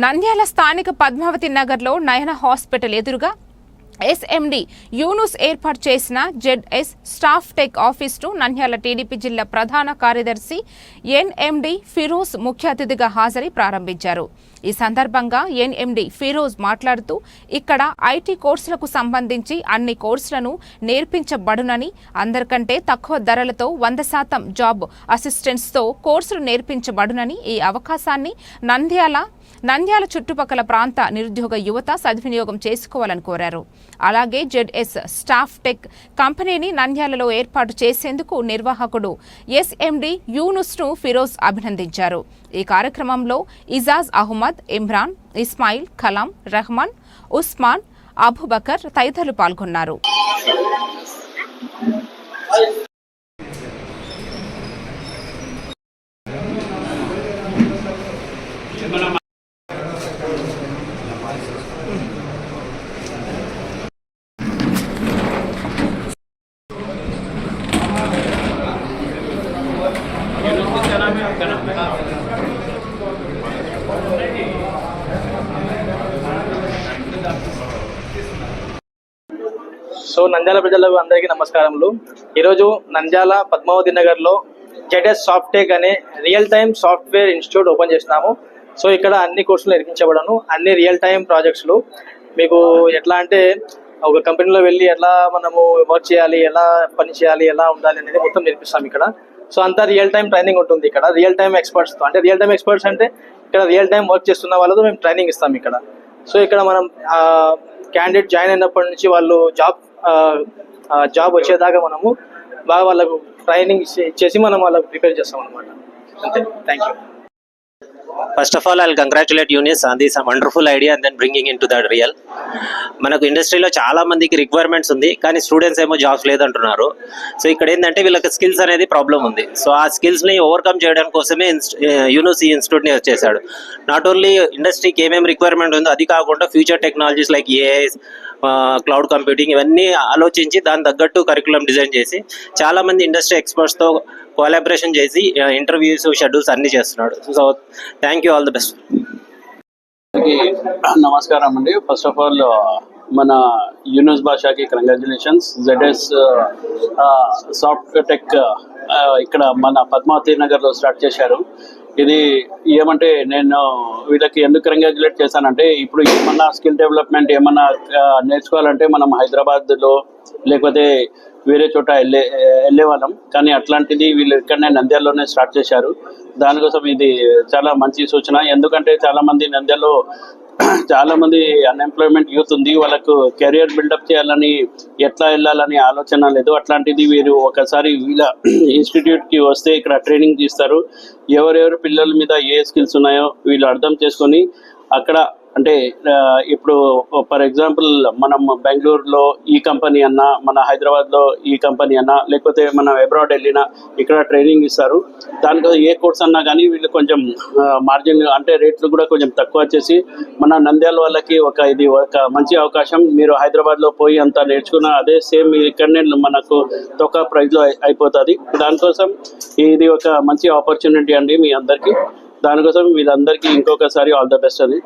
నంద్యాల స్థానిక పద్మావతి నగర్లో నయన హాస్పిటల్ ఎదురుగా ఎస్ఎండి యూనుస్ ఏర్పాటు చేసిన జెడ్ఎస్ స్టాఫ్ టెక్ ఆఫీసును నంద్యాల టీడీపీ జిల్లా ప్రధాన కార్యదర్శి ఎన్ఎండి ఫిరోజ్ ముఖ్య అతిథిగా హాజరై ప్రారంభించారు. ఈ సందర్భంగా ఎన్ఎండి ఫిరోజ్ మాట్లాడుతూ ఇక్కడ ఐటీ కోర్సులకు సంబంధించి అన్ని కోర్సులను నేర్పించబడునని, అందరికంటే తక్కువ ధరలతో 100% జాబ్ అసిస్టెంట్స్తో కోర్సులు నేర్పించబడునని, ఈ అవకాశాన్ని నంద్యాల చుట్టుపక్కల ప్రాంత నిరుద్యోగ యువత సద్వినియోగం చేసుకోవాలని కోరారు. అలాగే జెడ్ఎస్ స్టాఫ్ టెక్ కంపెనీని నంద్యాలలో ఏర్పాటు చేసేందుకు నిర్వాహకుడు ఎస్ఎండి యూనుస్ను ఫిరోజ్ అభినందించారు. ఈ కార్యక్రమంలో ఇజాజ్ అహ్మద్, ఇమ్రాన్, ఇస్మాయిల్, కలాం, రెహమాన్, ఉస్మాన్, అబూబకర్ తదితరులు పాల్గొన్నారు. సో నంద్యాల ప్రజలకు అందరికీ నమస్కారములు. ఈరోజు నంద్యాల పద్మావతి నగర్లో జెడ్ఎస్ సాఫ్ట్ టెక్ అనే real time software institute open చేసినాము. సో ఇక్కడ అన్ని కోర్సులు నేర్పించబడను, అన్ని రియల్ టైమ్ ప్రాజెక్ట్స్లు. మీకు ఎట్లా అంటే ఒక కంపెనీలో వెళ్ళి ఎట్లా మనము వర్క్ చేయాలి, ఎలా పని చేయాలి, ఎలా ఉండాలి అనేది మొత్తం నేర్పిస్తాం ఇక్కడ. సో అంతా రియల్ టైమ్ ట్రైనింగ్ ఉంటుంది ఇక్కడ, రియల్ టైమ్ ఎక్స్పర్ట్స్తో. అంటే రియల్ టైమ్ ఎక్స్పర్ట్స్ అంటే ఇక్కడ రియల్ టైమ్ వర్క్ చేస్తున్న వాళ్ళతో మేము ట్రైనింగ్ ఇస్తాం ఇక్కడ. సో ఇక్కడ మనం క్యాండిడేట్ జాయిన్ అయినప్పటి నుంచి వాళ్ళు జాబ్ వచ్చేదాకా మనము బాగా వాళ్ళకు ట్రైనింగ్ ఇచ్చేసి మనం వాళ్ళకు ప్రిపేర్ చేస్తాం అనమాట. అంతే. Thank you. First of all, I'll congratulate Eunice on this wonderful idea and then bringing into that real. మనకు ఇండస్ట్రీలో చాలా మందికి రిక్వైర్మెంట్స్ ఉంది, కానీ స్టూడెంట్స్ ఏమో జాబ్స్ లేదంటున్నారు. సో ఇక్కడ ఏంటంటే వీళ్ళకి స్కిల్స్ అనేది ప్రాబ్లం ఉంది. సో ఆ స్కిల్స్ని ఓవర్కమ్ చేయడం కోసమే యూనిస్ ఈ ఇన్స్టిట్యూట్ని వచ్చేసాడు. నాట్ ఓన్లీ ఇండస్ట్రీకి ఏమేమి రిక్వైర్మెంట్ ఉందో అది కాకుండా future technologies like AI, cloud computing ఇవన్నీ ఆలోచించి దాని తగ్గట్టు కరికులం డిజైన్ చేసి చాలామంది ఇండస్ట్రీ ఎక్స్పర్ట్స్తో కోలాబరేషన్ చేసి ఇంటర్వ్యూస్, షెడ్యూల్స్ అన్నీ చేస్తున్నాడు. So thank you, all the best. నమస్కారం అండి. ఫస్ట్ ఆఫ్ ఆల్ మన యూనుస్ భాషకి కంగ్రాచులేషన్స్. జెడ్ఎస్ సాఫ్ట్ టెక్ ఇక్కడ మన పద్మావతి నగర్లో స్టార్ట్ చేశారు. ఇది ఏమంటే నేను వీళ్ళకి ఎందుకు కంగ్రాచులేట్ చేశానంటే, ఇప్పుడు ఏమన్నా స్కిల్ డెవలప్మెంట్ ఏమన్నా నేర్చుకోవాలంటే మనం హైదరాబాద్లో లేకపోతే వేరే చోట వెళ్ళే వాళ్ళం, కానీ అట్లాంటిది వీళ్ళు ఇక్కడనే నంద్యాలలోనే స్టార్ట్ చేశారు. దానికోసం ఇది చాలా మంచి సూచన. ఎందుకంటే చాలామంది నంద్యాలలో చాలామంది అన్ఎంప్లాయ్మెంట్ యూత్ ఉంది, వాళ్ళకు కెరియర్ బిల్డప్ చేయాలని, ఎట్లా వెళ్ళాలని ఆలోచన లేదు. అట్లాంటిది వీరు ఒకసారి వీళ్ళ ఇన్స్టిట్యూట్కి వస్తే ఇక్కడ ట్రైనింగ్ ఇస్తారు. ఎవరెవరు పిల్లల మీద ఏ స్కిల్స్ ఉన్నాయో వీళ్ళు అర్థం చేసుకొని అక్కడ అంటే ఇప్పుడు ఫర్ ఎగ్జాంపుల్ మనం బెంగళూరులో ఈ కంపెనీ అన్నా, మన హైదరాబాద్లో ఈ కంపెనీ అన్నా, లేకపోతే మనం అబ్రాడ్ వెళ్ళినా ఇక్కడ ట్రైనింగ్ ఇస్తారు. దానికోసం ఏ కోర్స్ అన్నా కానీ వీళ్ళు కొంచెం మార్జిన్ అంటే రేట్లు కూడా కొంచెం తక్కువ చేసి మన నంద్యాల వాళ్ళకి ఇది ఒక మంచి అవకాశం. మీరు హైదరాబాద్లో పోయి అంతా నేర్చుకున్న అదే సేమ్ ఇక్కడనే మనకు తక్కువ ప్రైస్లో అయిపోతుంది. దానికోసం ఇది ఒక మంచి ఆపర్చునిటీ అండి మీ అందరికీ. దానికోసం వీళ్ళందరికీ ఇంకొకసారి ఆల్ ద బెస్ట్ అని.